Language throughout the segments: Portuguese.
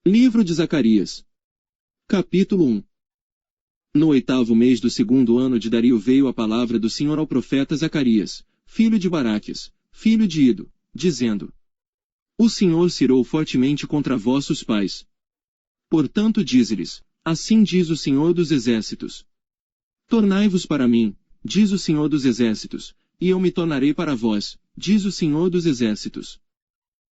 Livro de Zacarias. Capítulo 1. No 8º mês do 2º ano de Dario veio a palavra do Senhor ao profeta Zacarias, filho de Baraquias, filho de Ido, dizendo: O Senhor se irou fortemente contra vossos pais. Portanto dize-lhes, assim diz o Senhor dos Exércitos: Tornai-vos para mim, diz o Senhor dos Exércitos, e eu me tornarei para vós, diz o Senhor dos Exércitos.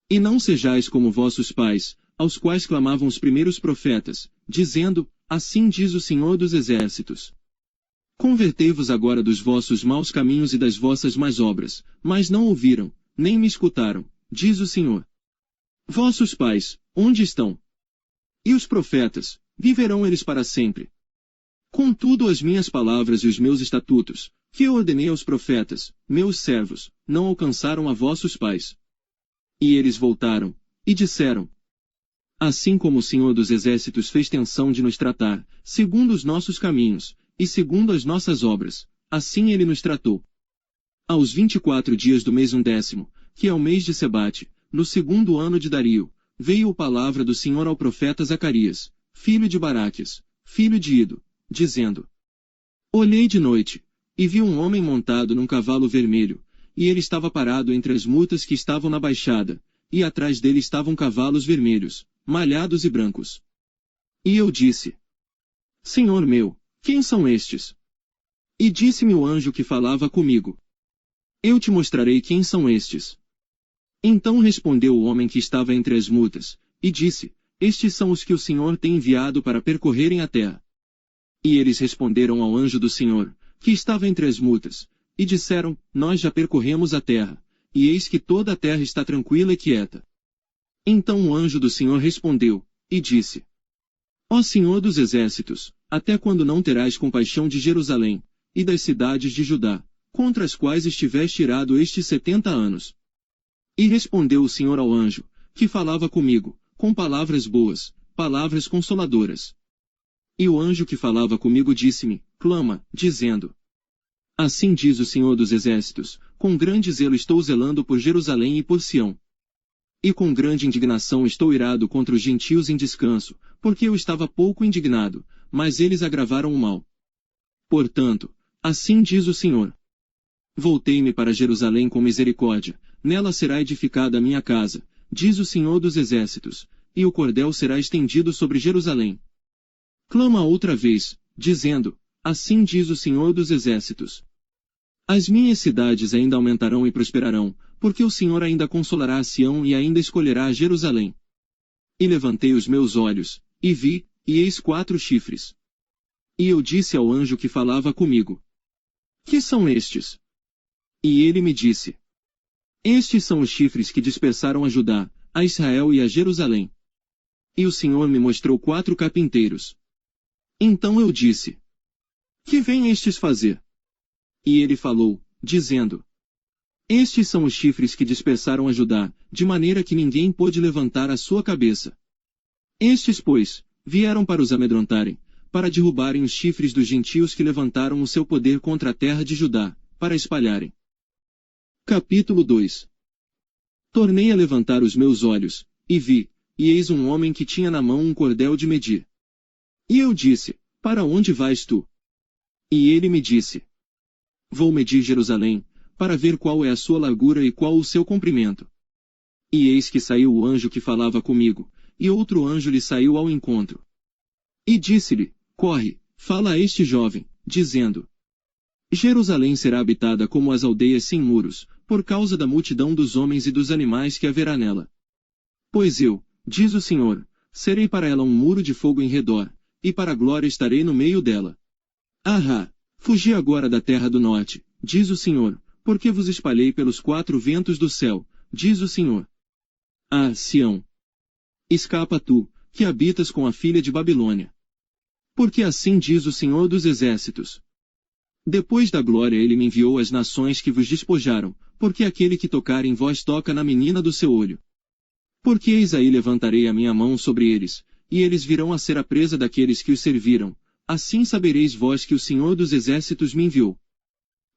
E não sejais como vossos pais, aos quais clamavam os primeiros profetas, dizendo, assim diz o Senhor dos Exércitos. Convertei-vos agora dos vossos maus caminhos e das vossas más obras, mas não ouviram, nem me escutaram, diz o Senhor. Vossos pais, onde estão? E os profetas, viverão eles para sempre. Contudo as minhas palavras e os meus estatutos, que eu ordenei aos profetas, meus servos, não alcançaram a vossos pais. E eles voltaram, e disseram: Assim como o Senhor dos Exércitos fez tensão de nos tratar, segundo os nossos caminhos, e segundo as nossas obras, assim ele nos tratou. Aos 24 dias do mês 11º, que é o mês de Sebate, no 2º ano de Dario, veio a palavra do Senhor ao profeta Zacarias, filho de Baraquias, filho de Ido, dizendo: Olhei de noite, e vi um homem montado num cavalo vermelho, e ele estava parado entre as mutas que estavam na baixada, e atrás dele estavam cavalos vermelhos, malhados e brancos. E eu disse: Senhor meu, quem são estes? E disse-me o anjo que falava comigo: Eu te mostrarei quem são estes. Então respondeu o homem que estava entre as mutas, e disse: Estes são os que o Senhor tem enviado para percorrerem a terra. E eles responderam ao anjo do Senhor, que estava entre as mutas, e disseram: Nós já percorremos a terra, e eis que toda a terra está tranquila e quieta. Então o anjo do Senhor respondeu, e disse: Ó Senhor dos Exércitos, até quando não terás compaixão de Jerusalém, e das cidades de Judá, contra as quais estiveste irado estes 70 anos? E respondeu o Senhor ao anjo, que falava comigo, com palavras boas, palavras consoladoras. E o anjo que falava comigo disse-me: Clama, dizendo: Assim diz o Senhor dos Exércitos, com grande zelo estou zelando por Jerusalém e por Sião. E com grande indignação estou irado contra os gentios em descanso, porque eu estava pouco indignado, mas eles agravaram o mal. Portanto, assim diz o Senhor: Voltei-me para Jerusalém com misericórdia, nela será edificada a minha casa, diz o Senhor dos Exércitos, e o cordel será estendido sobre Jerusalém. Clama outra vez, dizendo: Assim diz o Senhor dos Exércitos. As minhas cidades ainda aumentarão e prosperarão, porque o Senhor ainda consolará a Sião e ainda escolherá a Jerusalém. E levantei os meus olhos, e vi, e eis 4 chifres. E eu disse ao anjo que falava comigo: Que são estes? E ele me disse: Estes são os chifres que dispersaram a Judá, a Israel e a Jerusalém. E o Senhor me mostrou 4 carpinteiros. Então eu disse: Que vêm estes fazer? E ele falou, dizendo: Estes são os chifres que dispersaram a Judá, de maneira que ninguém pôde levantar a sua cabeça. Estes, pois, vieram para os amedrontarem, para derrubarem os chifres dos gentios que levantaram o seu poder contra a terra de Judá, para espalharem. Capítulo 2. Tornei a levantar os meus olhos, e vi, e eis um homem que tinha na mão um cordel de medir. E eu disse: Para onde vais tu? E ele me disse: Vou medir Jerusalém, para ver qual é a sua largura e qual o seu comprimento. E eis que saiu o anjo que falava comigo, e outro anjo lhe saiu ao encontro. E disse-lhe: Corre, fala a este jovem, dizendo: Jerusalém será habitada como as aldeias sem muros, por causa da multidão dos homens e dos animais que haverá nela. Pois eu, diz o Senhor, serei para ela um muro de fogo em redor, e para a glória estarei no meio dela. Ahá, fugi agora da terra do norte, diz o Senhor, porque vos espalhei pelos 4 ventos do céu, diz o Senhor. Ah, Sião! Escapa tu, que habitas com a filha de Babilônia. Porque assim diz o Senhor dos Exércitos. Depois da glória ele me enviou às nações que vos despojaram, porque aquele que tocar em vós toca na menina do seu olho. Porque eis aí levantarei a minha mão sobre eles, e eles virão a ser a presa daqueles que os serviram, assim sabereis vós que o Senhor dos Exércitos me enviou.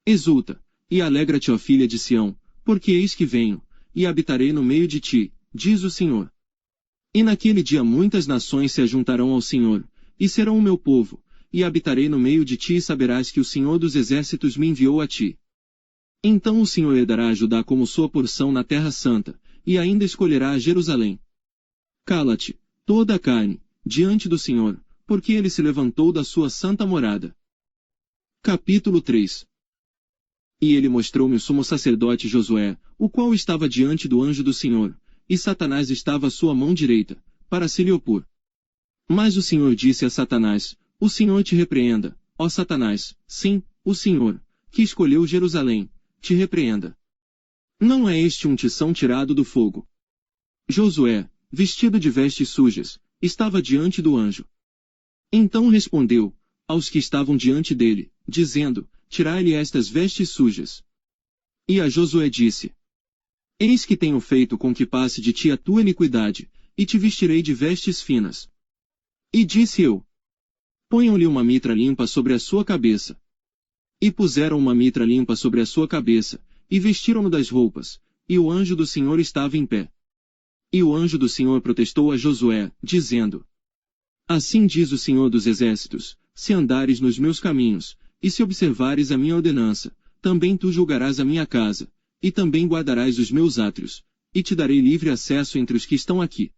Exulta, e alegra-te, ó filha de Sião, porque eis que venho, e habitarei no meio de ti, diz o Senhor. E naquele dia muitas nações se ajuntarão ao Senhor, e serão o meu povo, e habitarei no meio de ti e saberás que o Senhor dos Exércitos me enviou a ti. Então o Senhor herdará Judá como sua porção na terra santa, e ainda escolherá a Jerusalém. Cala-te, toda a carne, diante do Senhor, porque ele se levantou da sua santa morada. Capítulo 3. E ele mostrou-me o sumo sacerdote Josué, o qual estava diante do anjo do Senhor, e Satanás estava à sua mão direita, para se lhe opor. Mas o Senhor disse a Satanás: O Senhor te repreenda, ó Satanás, sim, o Senhor, que escolheu Jerusalém, te repreenda. Não é este um tição tirado do fogo? Josué, vestido de vestes sujas, estava diante do anjo. Então respondeu aos que estavam diante dele, dizendo: Tirai-lhe estas vestes sujas. E a Josué disse: Eis que tenho feito com que passe de ti a tua iniquidade, e te vestirei de vestes finas. E disse eu: Ponham-lhe uma mitra limpa sobre a sua cabeça. E puseram uma mitra limpa sobre a sua cabeça, e vestiram-no das roupas, e o anjo do Senhor estava em pé. E o anjo do Senhor protestou a Josué, dizendo: Assim diz o Senhor dos Exércitos: Se andares nos meus caminhos, e se observares a minha ordenança, também tu julgarás a minha casa, e também guardarás os meus átrios, e te darei livre acesso entre os que estão aqui.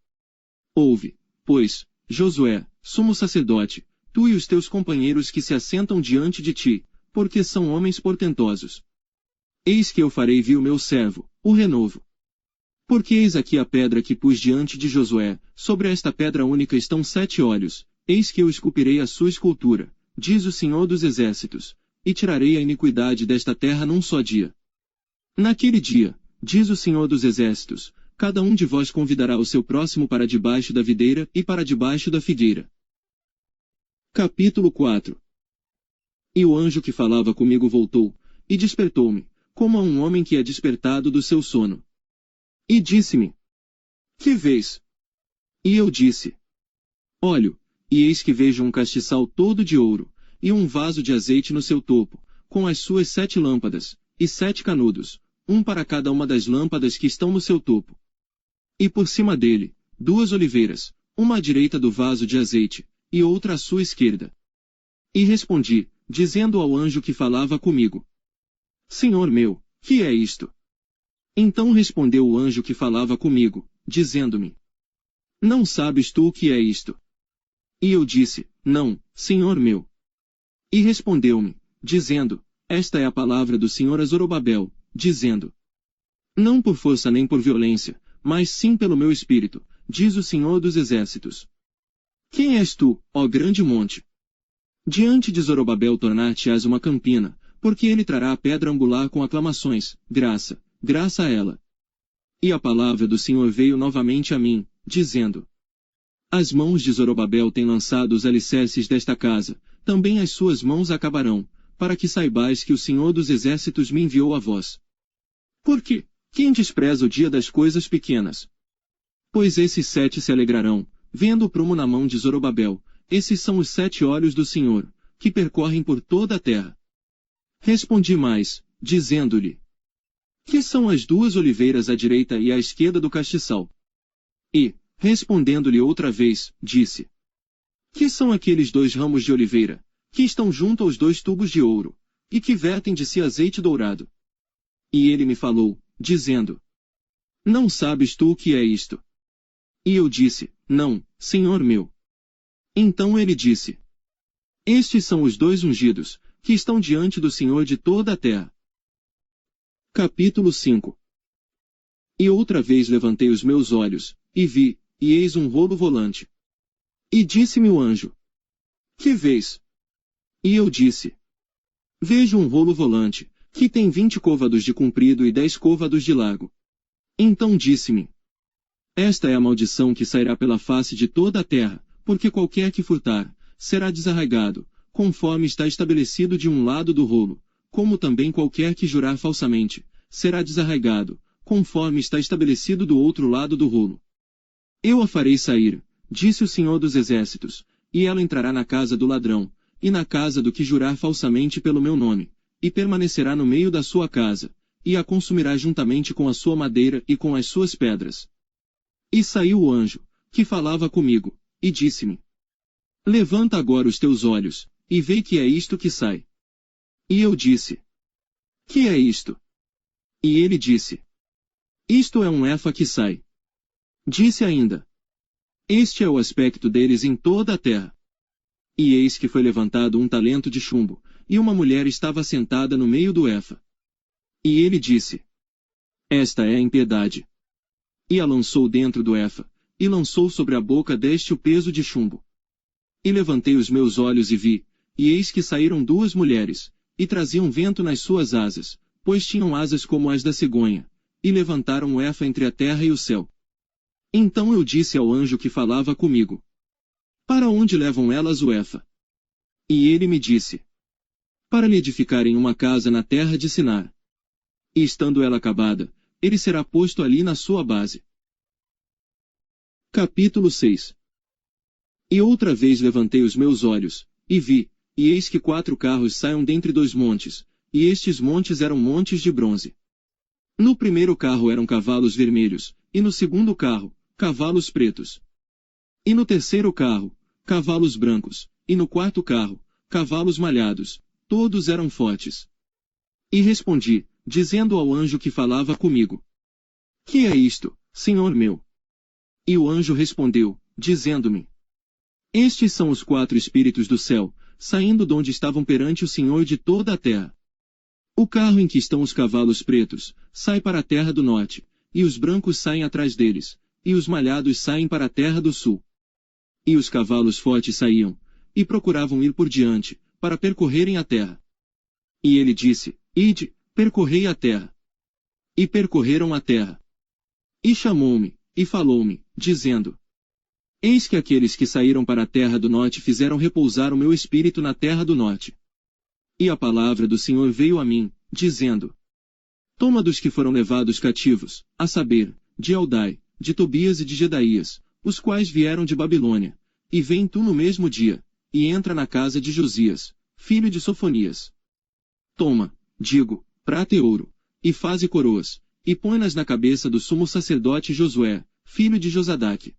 Ouve, pois, Josué, sumo sacerdote, tu e os teus companheiros que se assentam diante de ti, porque são homens portentosos. Eis que eu farei vir o meu servo, o renovo. Porque eis aqui a pedra que pus diante de Josué, sobre esta pedra única estão 7 olhos, eis que eu esculpirei a sua escultura, diz o Senhor dos Exércitos, e tirarei a iniquidade desta terra num só dia. Naquele dia, diz o Senhor dos Exércitos, cada um de vós convidará o seu próximo para debaixo da videira e para debaixo da figueira. Capítulo 4. E o anjo que falava comigo voltou, e despertou-me, como a um homem que é despertado do seu sono. E disse-me: Que vês? E eu disse: Olho, e eis que vejo um castiçal todo de ouro, e um vaso de azeite no seu topo, com as suas 7 lâmpadas, e 7 canudos, um para cada uma das lâmpadas que estão no seu topo. E por cima dele, 2 oliveiras, uma à direita do vaso de azeite, e outra à sua esquerda. E respondi, dizendo ao anjo que falava comigo: Senhor meu, que é isto? Então respondeu o anjo que falava comigo, dizendo-me: Não sabes tu o que é isto? E eu disse: Não, Senhor meu. E respondeu-me, dizendo: Esta é a palavra do Senhor a Zorobabel, dizendo: Não por força nem por violência, mas sim pelo meu espírito, diz o Senhor dos Exércitos. Quem és tu, ó grande monte? Diante de Zorobabel tornar-te-ás uma campina, porque ele trará a pedra angular com aclamações: graça, graça a ela. E a palavra do Senhor veio novamente a mim, dizendo: As mãos de Zorobabel têm lançado os alicerces desta casa, também as suas mãos acabarão, para que saibais que o Senhor dos Exércitos me enviou a vós. Porque, quem despreza o dia das coisas pequenas? Pois esses 7 se alegrarão, vendo o prumo na mão de Zorobabel. Esses são os 7 olhos do Senhor, que percorrem por toda a terra. Respondi mais, dizendo-lhe: Que são as 2 oliveiras à direita e à esquerda do castiçal? E, respondendo-lhe outra vez, disse: Que são aqueles 2 ramos de oliveira, que estão junto aos 2 tubos de ouro, e que vertem de si azeite dourado? E ele me falou, dizendo: Não sabes tu o que é isto? E eu disse: Não, Senhor meu. Então ele disse: Estes são os 2 ungidos, que estão diante do Senhor de toda a terra. Capítulo 5. E outra vez levantei os meus olhos, e vi, e eis um rolo volante. E disse-me o anjo: Que vês? E eu disse: Vejo um rolo volante, que tem 20 côvados de comprido e 10 côvados de largo. Então disse-me: Esta é a maldição que sairá pela face de toda a terra, porque qualquer que furtar, será desarraigado, conforme está estabelecido de um lado do rolo, como também qualquer que jurar falsamente, será desarraigado, conforme está estabelecido do outro lado do rolo. Eu a farei sair, disse o Senhor dos Exércitos, e ela entrará na casa do ladrão, e na casa do que jurar falsamente pelo meu nome, e permanecerá no meio da sua casa, e a consumirá juntamente com a sua madeira e com as suas pedras. E saiu o anjo, que falava comigo, e disse-me: Levanta agora os teus olhos, e vê que é isto que sai. E eu disse: Que é isto? E ele disse: Isto é um efa que sai. Disse ainda: Este é o aspecto deles em toda a terra. E eis que foi levantado um talento de chumbo, e uma mulher estava sentada no meio do efa. E ele disse: Esta é a impiedade. E a lançou dentro do efa, e lançou sobre a boca deste o peso de chumbo. E levantei os meus olhos e vi, e eis que saíram duas mulheres, e traziam vento nas suas asas, pois tinham asas como as da cegonha, e levantaram o efa entre a terra e o céu. Então eu disse ao anjo que falava comigo: Para onde levam elas o efa? E ele me disse: Para lhe edificarem uma casa na terra de Sinar. E estando ela acabada, ele será posto ali na sua base. Capítulo 6. E outra vez levantei os meus olhos, e vi, e eis que 4 carros saem dentre 2 montes, e estes montes eram montes de bronze. No primeiro carro eram cavalos vermelhos, e no segundo carro, cavalos pretos. E no terceiro carro, cavalos brancos, e no quarto carro, cavalos malhados, todos eram fortes. E respondi, dizendo ao anjo que falava comigo: Que é isto, Senhor meu? E o anjo respondeu, dizendo-me: Estes são os 4 espíritos do céu, saindo de onde estavam perante o Senhor de toda a terra. O carro em que estão os cavalos pretos, sai para a terra do norte, e os brancos saem atrás deles, e os malhados saem para a terra do sul. E os cavalos fortes saíam, e procuravam ir por diante, para percorrerem a terra. E ele disse: Ide, percorrei a terra. E percorreram a terra. E chamou-me, e falou-me, dizendo: Eis que aqueles que saíram para a terra do norte fizeram repousar o meu espírito na terra do norte. E a palavra do Senhor veio a mim, dizendo: Toma dos que foram levados cativos, a saber, de Eldai, de Tobias e de Gedaías, os quais vieram de Babilônia, e vem tu no mesmo dia, e entra na casa de Josias, filho de Sofonias. Toma, digo, prata e ouro, e faze coroas, e põe-nas na cabeça do sumo sacerdote Josué, filho de Josadaque.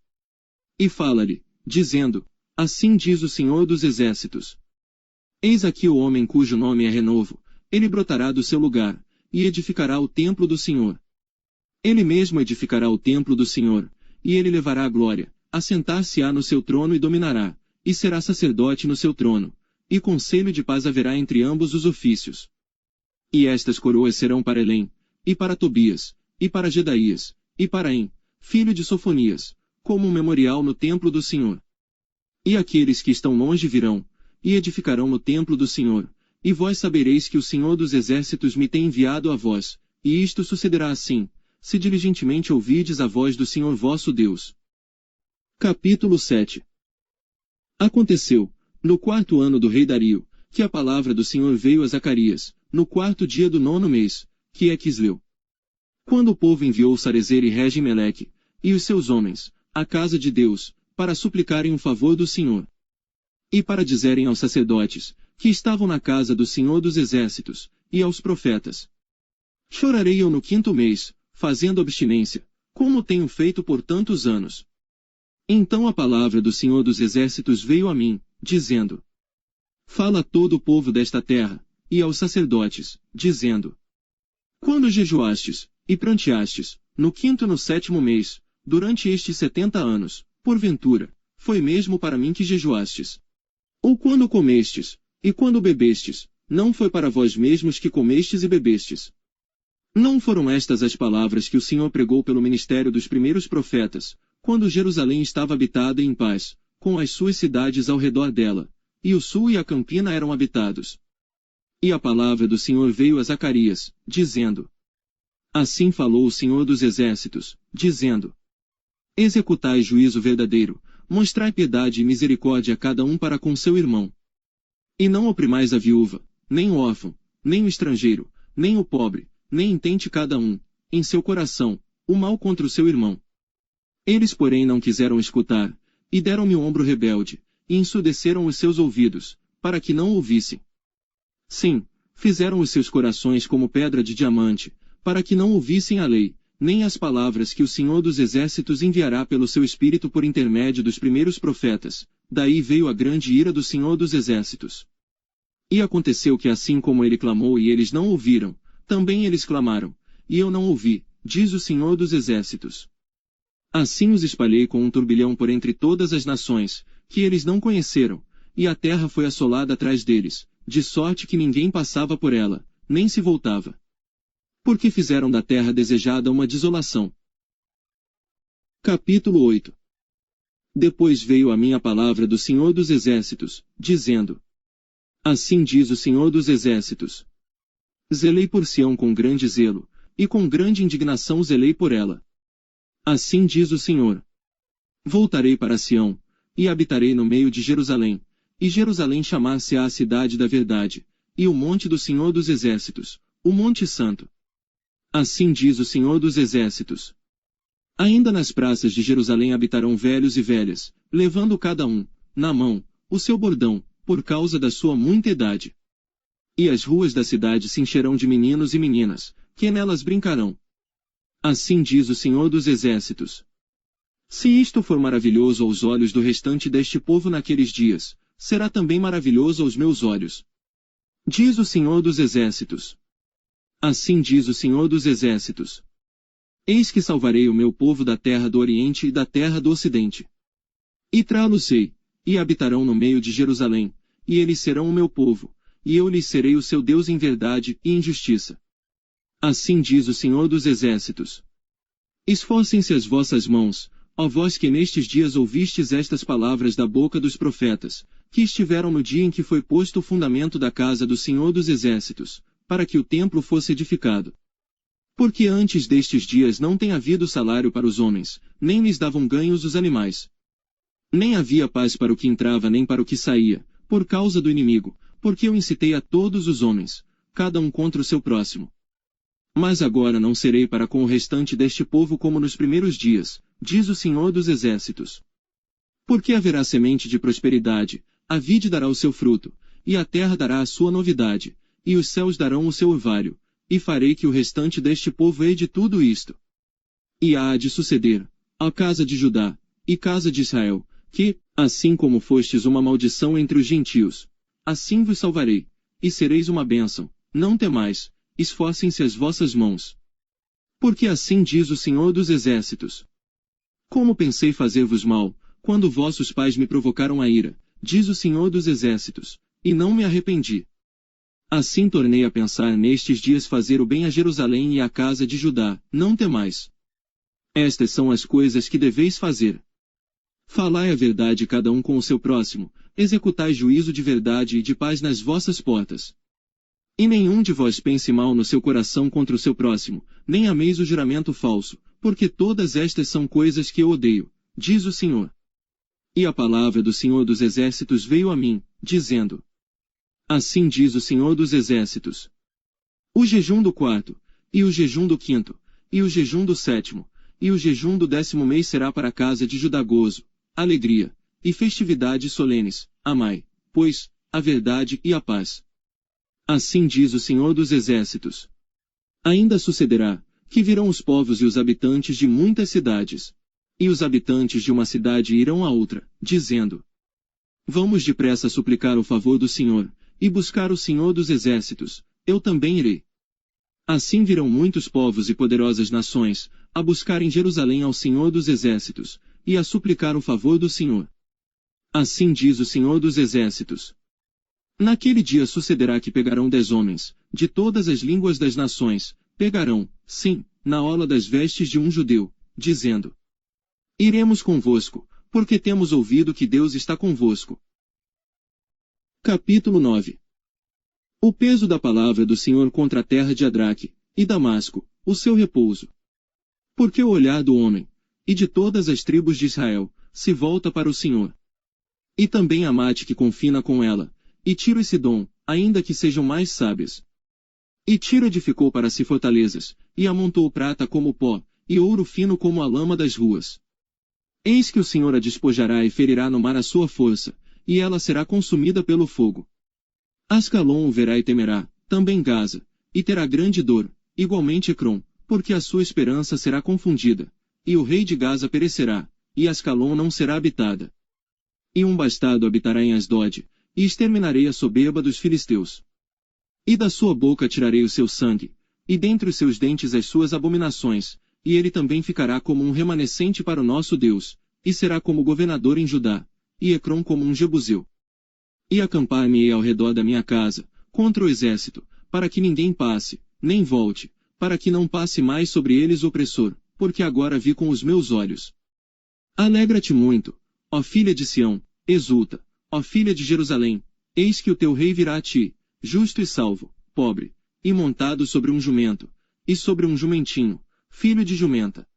E fala-lhe, dizendo: Assim diz o Senhor dos Exércitos: Eis aqui o homem cujo nome é Renovo, ele brotará do seu lugar, e edificará o templo do Senhor. Ele mesmo edificará o templo do Senhor, e ele levará a glória, assentar-se-á no seu trono e dominará, e será sacerdote no seu trono, e conselho de paz haverá entre ambos os ofícios. E estas coroas serão para Elém, e para Tobias, e para Gedaías, e para Em, filho de Sofonias, como um memorial no templo do Senhor. E aqueles que estão longe virão, e edificarão no templo do Senhor, e vós sabereis que o Senhor dos Exércitos me tem enviado a vós, e isto sucederá assim, se diligentemente ouvirdes a voz do Senhor vosso Deus. Capítulo 7. Aconteceu, no 4º ano do rei Dario, que a palavra do Senhor veio a Zacarias, no 4º dia do 9º mês, que é Quisleu. Quando o povo enviou Sarezer e Regem-Meleque, e os seus homens, à casa de Deus, para suplicarem um favor do Senhor. E para dizerem aos sacerdotes, que estavam na casa do Senhor dos Exércitos, e aos profetas: Chorarei eu no 5º mês, fazendo abstinência, como tenho feito por tantos anos. Então a palavra do Senhor dos Exércitos veio a mim, dizendo: Fala a todo o povo desta terra, e aos sacerdotes, dizendo: Quando jejuastes, e pranteastes, no 5º e no 7º mês, durante estes 70 anos, porventura, foi mesmo para mim que jejuastes? Ou quando comestes, e quando bebestes, não foi para vós mesmos que comestes e bebestes? Não foram estas as palavras que o Senhor pregou pelo ministério dos primeiros profetas, quando Jerusalém estava habitada e em paz, com as suas cidades ao redor dela, e o sul e a campina eram habitados? E a palavra do Senhor veio a Zacarias, dizendo: Assim falou o Senhor dos Exércitos, dizendo: Executai juízo verdadeiro, mostrai piedade e misericórdia a cada um para com seu irmão. E não oprimais a viúva, nem o órfão, nem o estrangeiro, nem o pobre, nem intente cada um, em seu coração, o mal contra o seu irmão. Eles, porém, não quiseram escutar, e deram-me o ombro rebelde, e ensurdeceram os seus ouvidos, para que não ouvissem. Sim, fizeram os seus corações como pedra de diamante, para que não ouvissem a lei, nem as palavras que o Senhor dos Exércitos enviará pelo seu Espírito por intermédio dos primeiros profetas. Daí veio a grande ira do Senhor dos Exércitos. E aconteceu que assim como ele clamou e eles não ouviram, também eles clamaram, e eu não ouvi, diz o Senhor dos Exércitos. Assim os espalhei com um turbilhão por entre todas as nações, que eles não conheceram, e a terra foi assolada atrás deles, de sorte que ninguém passava por ela, nem se voltava. Porque fizeram da terra desejada uma desolação. Capítulo 8. Depois veio a mim a palavra do Senhor dos Exércitos, dizendo: Assim diz o Senhor dos Exércitos. Zelei por Sião com grande zelo, e com grande indignação zelei por ela. Assim diz o Senhor. Voltarei para Sião, e habitarei no meio de Jerusalém, e Jerusalém chamar-se-á a cidade da verdade, e o monte do Senhor dos Exércitos, o monte santo. Assim diz o Senhor dos Exércitos. Ainda nas praças de Jerusalém habitarão velhos e velhas, levando cada um, na mão, o seu bordão, por causa da sua muita idade. E as ruas da cidade se encherão de meninos e meninas, que nelas brincarão. Assim diz o Senhor dos Exércitos. Se isto for maravilhoso aos olhos do restante deste povo naqueles dias, será também maravilhoso aos meus olhos. Diz o Senhor dos Exércitos. Assim diz o Senhor dos Exércitos. Eis que salvarei o meu povo da terra do Oriente e da terra do Ocidente. E trá-los-ei, e habitarão no meio de Jerusalém, e eles serão o meu povo, e eu lhes serei o seu Deus em verdade e em justiça. Assim diz o Senhor dos Exércitos. Esforcem-se as vossas mãos, ó vós que nestes dias ouvistes estas palavras da boca dos profetas, que estiveram no dia em que foi posto o fundamento da casa do Senhor dos Exércitos, para que o templo fosse edificado. Porque antes destes dias não tem havido salário para os homens, nem lhes davam ganhos os animais. Nem havia paz para o que entrava nem para o que saía, por causa do inimigo, porque eu incitei a todos os homens, cada um contra o seu próximo. Mas agora não serei para com o restante deste povo como nos primeiros dias, diz o Senhor dos Exércitos. Porque haverá semente de prosperidade, a vide dará o seu fruto, e a terra dará a sua novidade, e os céus darão o seu orvalho, e farei que o restante deste povo hei de tudo isto. E há de suceder, à casa de Judá, e casa de Israel, que, assim como fostes uma maldição entre os gentios, assim vos salvarei, e sereis uma bênção, não temais, esforcem-se as vossas mãos. Porque assim diz o Senhor dos Exércitos. Como pensei fazer-vos mal, quando vossos pais me provocaram a ira, diz o Senhor dos Exércitos, e não me arrependi. Assim tornei a pensar nestes dias fazer o bem a Jerusalém e à casa de Judá, não temais. Estas são as coisas que deveis fazer. Falai a verdade cada um com o seu próximo, executai juízo de verdade e de paz nas vossas portas. E nenhum de vós pense mal no seu coração contra o seu próximo, nem ameis o juramento falso, porque todas estas são coisas que eu odeio, diz o Senhor. E a palavra do Senhor dos Exércitos veio a mim, dizendo: Assim diz o Senhor dos Exércitos. O jejum do quarto, e o jejum do quinto, e o jejum do sétimo, e o jejum do 10º mês será para a casa de Judá gozo, alegria, e festividades solenes, amai, pois, a verdade e a paz. Assim diz o Senhor dos Exércitos. Ainda sucederá, que virão os povos e os habitantes de muitas cidades. E os habitantes de uma cidade irão a outra, dizendo: Vamos depressa suplicar o favor do Senhor, e buscar o Senhor dos Exércitos, eu também irei. Assim virão muitos povos e poderosas nações, a buscar em Jerusalém ao Senhor dos Exércitos, e a suplicar o favor do Senhor. Assim diz o Senhor dos Exércitos. Naquele dia sucederá que pegarão 10 homens, de todas as línguas das nações, pegarão, sim, na orla das vestes de um judeu, dizendo: Iremos convosco, porque temos ouvido que Deus está convosco. Capítulo 9. O peso da palavra do Senhor contra a terra de Adraque, e Damasco, o seu repouso. Porque o olhar do homem, e de todas as tribos de Israel, se volta para o Senhor. E também Amate que confina com ela, e Tiro e Sidom, ainda que sejam mais sábias. E Tiro edificou para si fortalezas, e amontou prata como pó, e ouro fino como a lama das ruas. Eis que o Senhor a despojará e ferirá no mar a sua força, e ela será consumida pelo fogo. Ascalon o verá e temerá, também Gaza, e terá grande dor, igualmente Ecrom, porque a sua esperança será confundida, e o rei de Gaza perecerá, e Ascalon não será habitada. E um bastardo habitará em Asdod, e exterminarei a soberba dos filisteus. E da sua boca tirarei o seu sangue, e dentre os seus dentes as suas abominações, e ele também ficará como um remanescente para o nosso Deus, e será como governador em Judá, e Ecrom como um jebuseu. E acampar-me-ei ao redor da minha casa, contra o exército, para que ninguém passe, nem volte, para que não passe mais sobre eles o opressor, porque agora vi com os meus olhos. Alegra-te muito, ó filha de Sião, exulta, ó filha de Jerusalém, eis que o teu rei virá a ti, justo e salvo, pobre, e montado sobre um jumento, e sobre um jumentinho, filho de jumenta.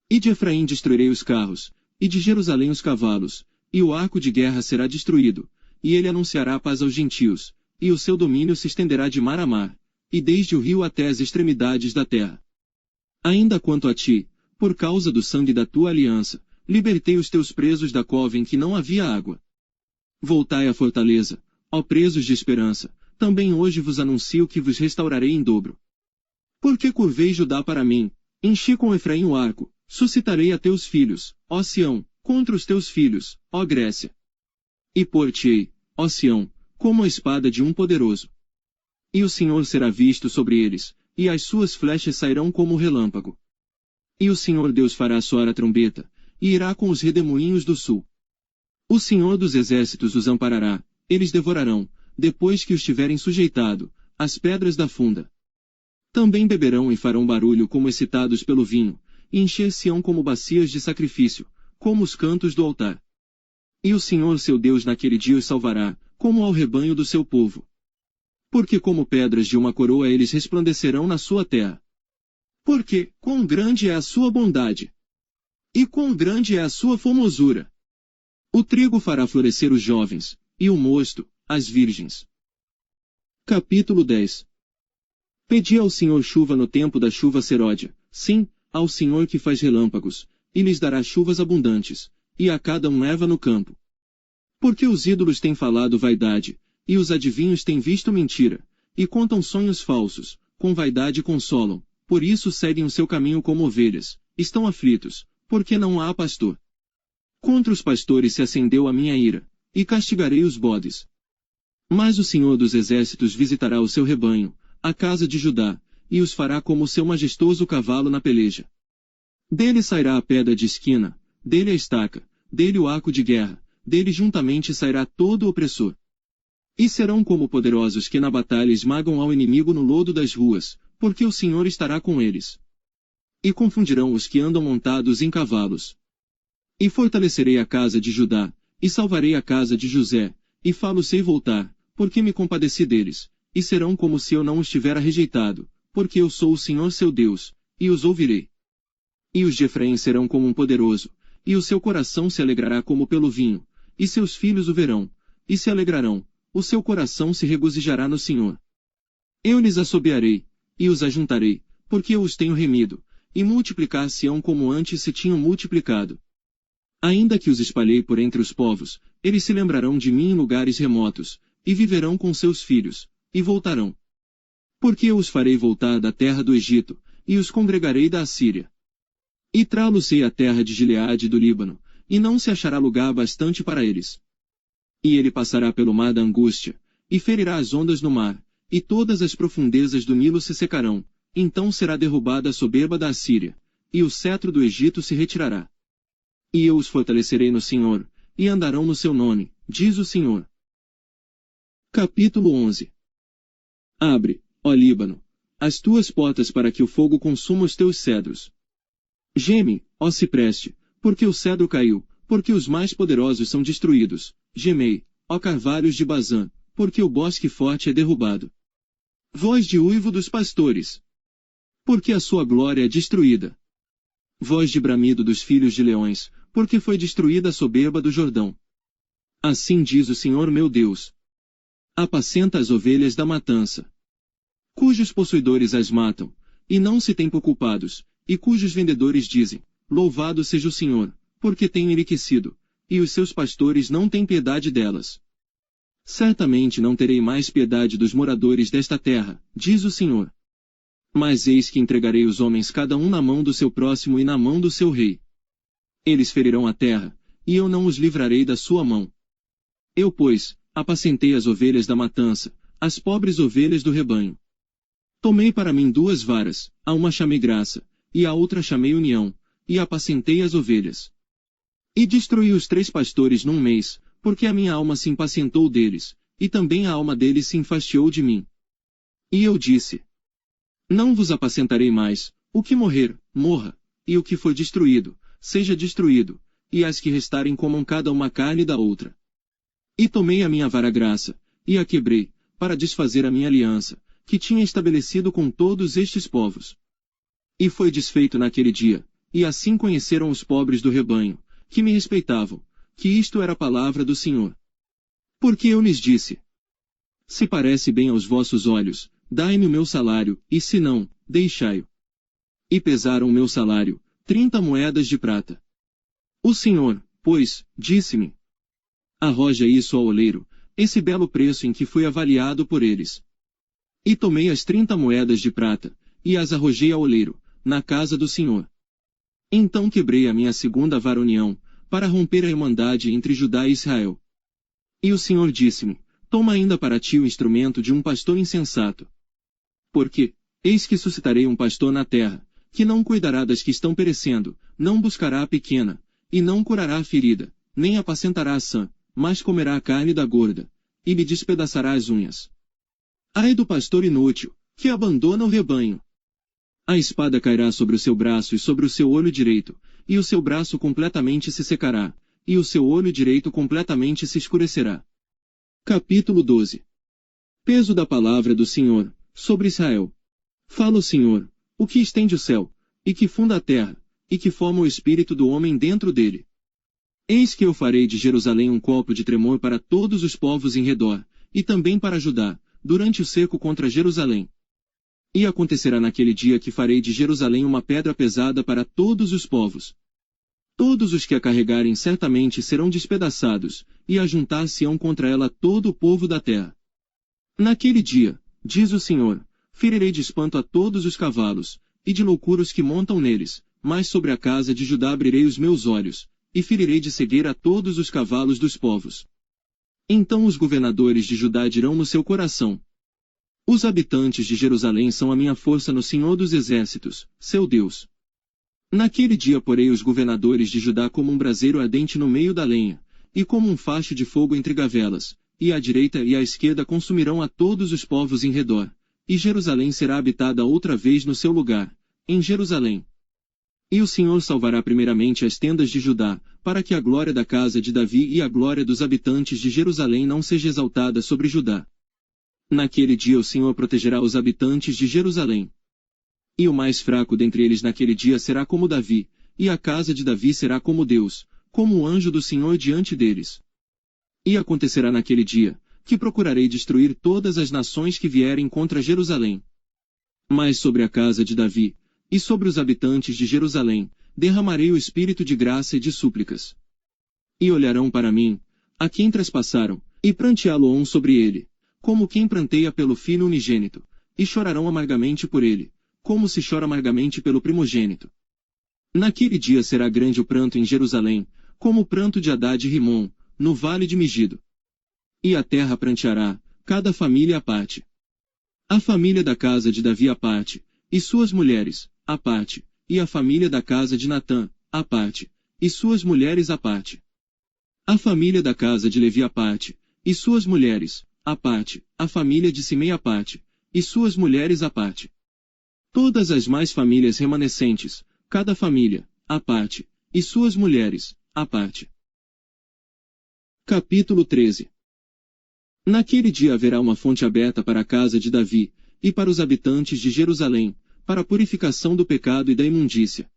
E de Efraim destruirei os carros, e de Jerusalém os cavalos, e o arco de guerra será destruído, e ele anunciará a paz aos gentios, e o seu domínio se estenderá de mar a mar, e desde o rio até as extremidades da terra. Ainda quanto a ti, por causa do sangue da tua aliança, libertei os teus presos da cova em que não havia água. Voltai à fortaleza, ó presos de esperança, também hoje vos anuncio que vos restaurarei em dobro. Porque curvei Judá para mim, enchi com Efraim o arco, suscitarei a teus filhos, ó Sião, contra os teus filhos, ó Grécia. E por-te-ei, ó Sião, como a espada de um poderoso. E o Senhor será visto sobre eles, e as suas flechas sairão como o relâmpago. E o Senhor Deus fará soar a trombeta, e irá com os redemoinhos do sul. O Senhor dos exércitos os amparará, eles devorarão, depois que os tiverem sujeitado, as pedras da funda. Também beberão e farão barulho como excitados pelo vinho, e encher-se-ão como bacias de sacrifício, como os cantos do altar. E o Senhor seu Deus naquele dia os salvará, como ao rebanho do seu povo. Porque como pedras de uma coroa eles resplandecerão na sua terra. Porque, quão grande é a sua bondade! E quão grande é a sua formosura! O trigo fará florescer os jovens, e o mosto, as virgens. Capítulo 10. Pedi ao Senhor chuva no tempo da chuva seródia, sim, ao Senhor que faz relâmpagos, e lhes dará chuvas abundantes, e a cada um erva no campo. Porque os ídolos têm falado vaidade, e os adivinhos têm visto mentira, e contam sonhos falsos, com vaidade consolam, por isso seguem o seu caminho como ovelhas, estão aflitos, porque não há pastor. Contra os pastores se acendeu a minha ira, e castigarei os bodes. Mas o Senhor dos exércitos visitará o seu rebanho, a casa de Judá, e os fará como o seu majestoso cavalo na peleja. Dele sairá a pedra de esquina, dele a estaca, dele o arco de guerra, dele juntamente sairá todo o opressor. E serão como poderosos que na batalha esmagam ao inimigo no lodo das ruas, porque o Senhor estará com eles. E confundirão os que andam montados em cavalos. E fortalecerei a casa de Judá, e salvarei a casa de José, e falo-sei voltar, porque me compadeci deles, e serão como se eu não os tivera rejeitado, porque eu sou o Senhor seu Deus, e os ouvirei. E os de Efraim serão como um poderoso, e o seu coração se alegrará como pelo vinho, e seus filhos o verão, e se alegrarão, o seu coração se regozijará no Senhor. Eu lhes assobiarei, e os ajuntarei, porque eu os tenho remido, e multiplicar-se-ão como antes se tinham multiplicado. Ainda que os espalhei por entre os povos, eles se lembrarão de mim em lugares remotos, e viverão com seus filhos, e voltarão. Porque eu os farei voltar da terra do Egito, e os congregarei da Assíria. E trá-los-ei à terra de Gileade e do Líbano, e não se achará lugar bastante para eles. E ele passará pelo mar da angústia, e ferirá as ondas no mar, e todas as profundezas do Nilo se secarão, então será derrubada a soberba da Assíria, e o cetro do Egito se retirará. E eu os fortalecerei no Senhor, e andarão no seu nome, diz o Senhor. Capítulo 11. Abre, ó Líbano, as tuas portas para que o fogo consuma os teus cedros. Geme, ó cipreste, porque o cedro caiu, porque os mais poderosos são destruídos. Gemei, ó carvalhos de Bazã, porque o bosque forte é derrubado. Voz de uivo dos pastores, porque a sua glória é destruída. Voz de bramido dos filhos de leões, porque foi destruída a soberba do Jordão. Assim diz o Senhor meu Deus. Apacenta as ovelhas da matança, cujos possuidores as matam, e não se têm por culpados, e cujos vendedores dizem, louvado seja o Senhor, porque tem enriquecido, e os seus pastores não têm piedade delas. Certamente não terei mais piedade dos moradores desta terra, diz o Senhor. Mas eis que entregarei os homens cada um na mão do seu próximo e na mão do seu rei. Eles ferirão a terra, e eu não os livrarei da sua mão. Eu, pois, apacentei as ovelhas da matança, as pobres ovelhas do rebanho. Tomei para mim 2 varas, a uma chamei graça, e a outra chamei união, e apacentei as ovelhas. E destruí os 3 pastores num mês, porque a minha alma se impacientou deles, e também a alma deles se enfastiou de mim. E eu disse: não vos apacentarei mais, o que morrer, morra, e o que for destruído, seja destruído, e as que restarem comam cada uma carne da outra. E tomei a minha vara graça, e a quebrei, para desfazer a minha aliança, que tinha estabelecido com todos estes povos. E foi desfeito naquele dia, e assim conheceram os pobres do rebanho, que me respeitavam, que isto era a palavra do Senhor. Porque eu lhes disse: se parece bem aos vossos olhos, dai-me o meu salário, e se não, deixai-o. E pesaram o meu salário, 30 moedas de prata. O Senhor, pois, disse-me: arroja isso ao oleiro, esse belo preço em que fui avaliado por eles. E tomei as 30 moedas de prata, e as arrojei ao oleiro, na casa do Senhor. Então quebrei a minha segunda vara união, para romper a irmandade entre Judá e Israel. E o Senhor disse-me: toma ainda para ti o instrumento de um pastor insensato. Porque, eis que suscitarei um pastor na terra, que não cuidará das que estão perecendo, não buscará a pequena, e não curará a ferida, nem apacentará a sã, mas comerá a carne da gorda, e lhe despedaçará as unhas. Ai do pastor inútil, que abandona o rebanho. A espada cairá sobre o seu braço e sobre o seu olho direito, e o seu braço completamente se secará, e o seu olho direito completamente se escurecerá. Capítulo 12. Peso da palavra do Senhor sobre Israel. Fala o Senhor, o que estende o céu, e que funda a terra, e que forma o espírito do homem dentro dele. Eis que eu farei de Jerusalém um copo de tremor para todos os povos em redor, e também para Judá, durante o cerco contra Jerusalém. E acontecerá naquele dia que farei de Jerusalém uma pedra pesada para todos os povos. Todos os que a carregarem certamente serão despedaçados, e ajuntar-se-ão contra ela todo o povo da terra. Naquele dia, diz o Senhor, ferirei de espanto a todos os cavalos, e de loucura os que montam neles, mas sobre a casa de Judá abrirei os meus olhos, e ferirei de cegueira a todos os cavalos dos povos. Então os governadores de Judá dirão no seu coração: os habitantes de Jerusalém são a minha força no Senhor dos Exércitos, seu Deus. Naquele dia porei os governadores de Judá como um braseiro ardente no meio da lenha, e como um facho de fogo entre gavelas, e à direita e à esquerda consumirão a todos os povos em redor, e Jerusalém será habitada outra vez no seu lugar, em Jerusalém. E o Senhor salvará primeiramente as tendas de Judá, para que a glória da casa de Davi e a glória dos habitantes de Jerusalém não seja exaltada sobre Judá. Naquele dia o Senhor protegerá os habitantes de Jerusalém. E o mais fraco dentre eles naquele dia será como Davi, e a casa de Davi será como Deus, como o anjo do Senhor diante deles. E acontecerá naquele dia, que procurarei destruir todas as nações que vierem contra Jerusalém. Mas sobre a casa de Davi, e sobre os habitantes de Jerusalém, derramarei o espírito de graça e de súplicas. E olharão para mim, a quem traspassaram, e pranteá-lo-ão sobre ele, como quem pranteia pelo filho unigênito, e chorarão amargamente por ele, como se chora amargamente pelo primogênito. Naquele dia será grande o pranto em Jerusalém, como o pranto de Hadad e Rimom, no vale de Megido. E a terra pranteará, cada família à parte. A família da casa de Davi à parte, e suas mulheres, à parte, e a família da casa de Natã, à parte, e suas mulheres à parte. A família da casa de Levi à parte, e suas mulheres, à parte, a família de Simei à parte, e suas mulheres à parte. Todas as mais famílias remanescentes, cada família, à parte, e suas mulheres, à parte. Capítulo 13. Naquele dia haverá uma fonte aberta para a casa de Davi, e para os habitantes de Jerusalém, para a purificação do pecado e da imundícia.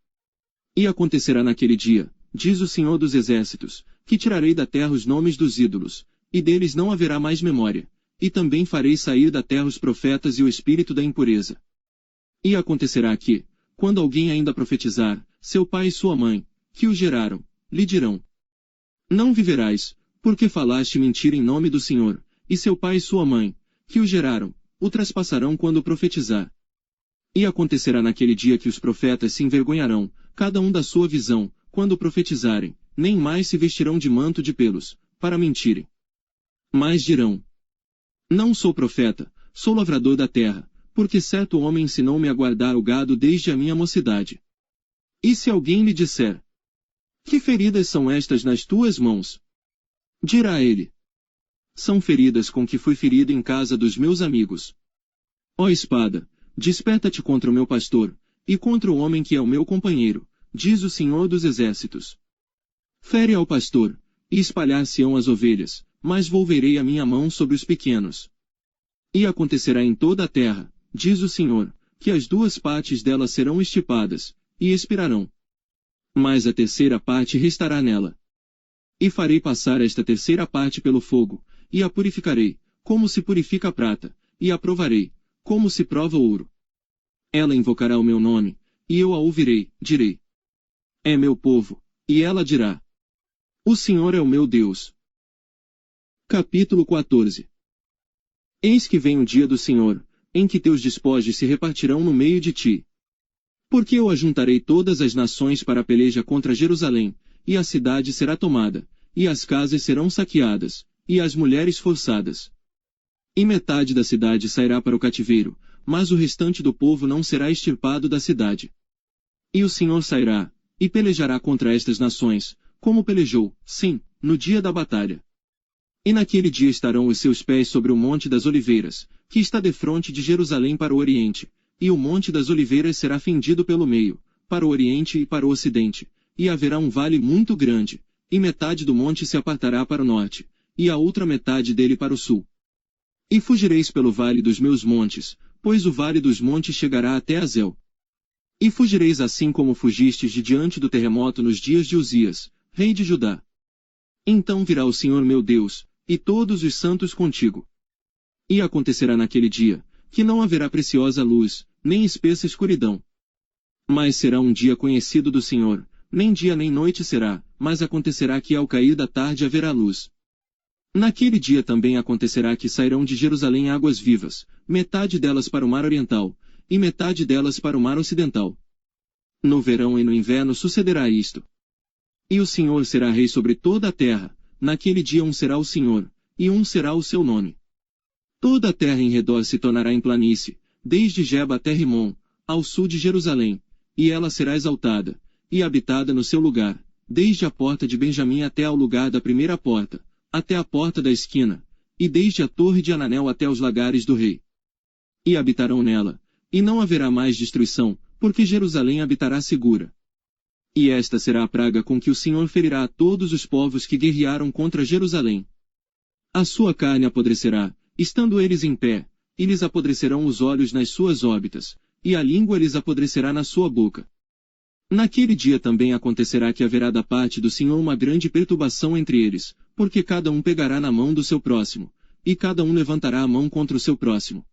E acontecerá naquele dia, diz o Senhor dos Exércitos, que tirarei da terra os nomes dos ídolos, e deles não haverá mais memória, e também farei sair da terra os profetas e o espírito da impureza. E acontecerá que, quando alguém ainda profetizar, seu pai e sua mãe, que o geraram, lhe dirão: não viverás, porque falaste mentira em nome do Senhor, e seu pai e sua mãe, que o geraram, o traspassarão quando profetizar. E acontecerá naquele dia que os profetas se envergonharão, cada um da sua visão, quando profetizarem, nem mais se vestirão de manto de pelos, para mentirem. Mas dirão: não sou profeta, sou lavrador da terra, porque certo homem ensinou-me a guardar o gado desde a minha mocidade. E se alguém lhe disser: que feridas são estas nas tuas mãos? Dirá ele: são feridas com que fui ferido em casa dos meus amigos. Ó espada, desperta-te contra o meu pastor, e contra o homem que é o meu companheiro, diz o Senhor dos Exércitos. Fere ao pastor, e espalhar-se-ão as ovelhas, mas volverei a minha mão sobre os pequenos. E acontecerá em toda a terra, diz o Senhor, que as duas partes dela serão estipadas, e expirarão. Mas a terceira parte restará nela. E farei passar esta terceira parte pelo fogo, e a purificarei, como se purifica a prata, e a provarei, como se prova o ouro. Ela invocará o meu nome, e eu a ouvirei, direi: é meu povo, e ela dirá: o Senhor é o meu Deus. Capítulo 14. Eis que vem o dia do Senhor, em que teus despojos se repartirão no meio de ti. Porque eu ajuntarei todas as nações para a peleja contra Jerusalém, e a cidade será tomada, e as casas serão saqueadas, e as mulheres forçadas. E metade da cidade sairá para o cativeiro, mas o restante do povo não será extirpado da cidade. E o Senhor sairá, e pelejará contra estas nações, como pelejou, sim, no dia da batalha. E naquele dia estarão os seus pés sobre o Monte das Oliveiras, que está defronte de Jerusalém para o Oriente, e o Monte das Oliveiras será fendido pelo meio, para o Oriente e para o Ocidente, e haverá um vale muito grande, e metade do monte se apartará para o norte, e a outra metade dele para o sul. E fugireis pelo vale dos meus montes, pois o vale dos montes chegará até Azel. E fugireis assim como fugistes de diante do terremoto nos dias de Uzias, rei de Judá. Então virá o Senhor meu Deus, e todos os santos contigo. E acontecerá naquele dia, que não haverá preciosa luz, nem espessa escuridão. Mas será um dia conhecido do Senhor, nem dia nem noite será, mas acontecerá que ao cair da tarde haverá luz. Naquele dia também acontecerá que sairão de Jerusalém águas vivas, metade delas para o mar oriental, e metade delas para o mar ocidental. No verão e no inverno sucederá isto. E o Senhor será rei sobre toda a terra, naquele dia um será o Senhor, e um será o seu nome. Toda a terra em redor se tornará em planície, desde Geba até Rimon, ao sul de Jerusalém, e ela será exaltada, e habitada no seu lugar, desde a porta de Benjamim até ao lugar da primeira porta, até a porta da esquina, e desde a torre de Ananel até os lagares do rei. E habitarão nela, e não haverá mais destruição, porque Jerusalém habitará segura. E esta será a praga com que o Senhor ferirá a todos os povos que guerrearam contra Jerusalém. A sua carne apodrecerá, estando eles em pé, e lhes apodrecerão os olhos nas suas órbitas, e a língua lhes apodrecerá na sua boca. Naquele dia também acontecerá que haverá da parte do Senhor uma grande perturbação entre eles, porque cada um pegará na mão do seu próximo, e cada um levantará a mão contra o seu próximo.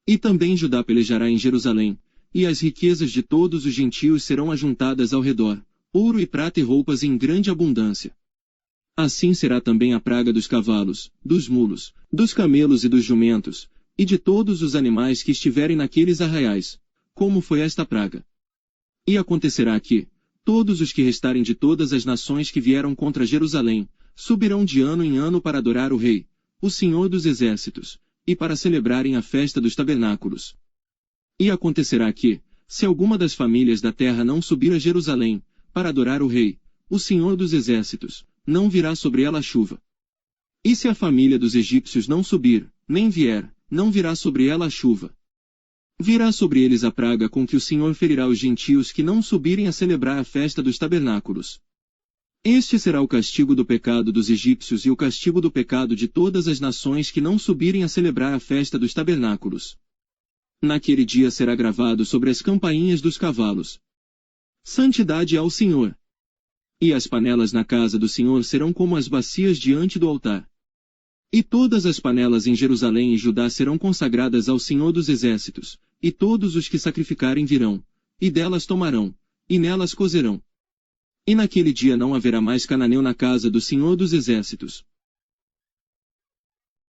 E também Judá pelejará em Jerusalém, e as riquezas de todos os gentios serão ajuntadas ao redor, ouro e prata e roupas em grande abundância. Assim será também a praga dos cavalos, dos mulos, dos camelos e dos jumentos, e de todos os animais que estiverem naqueles arraiais, como foi esta praga. E acontecerá que, todos os que restarem de todas as nações que vieram contra Jerusalém, subirão de ano em ano para adorar o Rei, o Senhor dos Exércitos, e para celebrarem a festa dos tabernáculos. E acontecerá que, se alguma das famílias da terra não subir a Jerusalém, para adorar o Rei, o Senhor dos Exércitos, não virá sobre ela a chuva. E se a família dos egípcios não subir, nem vier, não virá sobre ela a chuva. Virá sobre eles a praga com que o Senhor ferirá os gentios que não subirem a celebrar a festa dos tabernáculos. Este será o castigo do pecado dos egípcios e o castigo do pecado de todas as nações que não subirem a celebrar a festa dos tabernáculos. Naquele dia será gravado sobre as campainhas dos cavalos: Santidade ao Senhor. E as panelas na casa do Senhor serão como as bacias diante do altar. E todas as panelas em Jerusalém e Judá serão consagradas ao Senhor dos Exércitos, e todos os que sacrificarem virão, e delas tomarão, e nelas cozerão. E naquele dia não haverá mais cananeu na casa do Senhor dos Exércitos.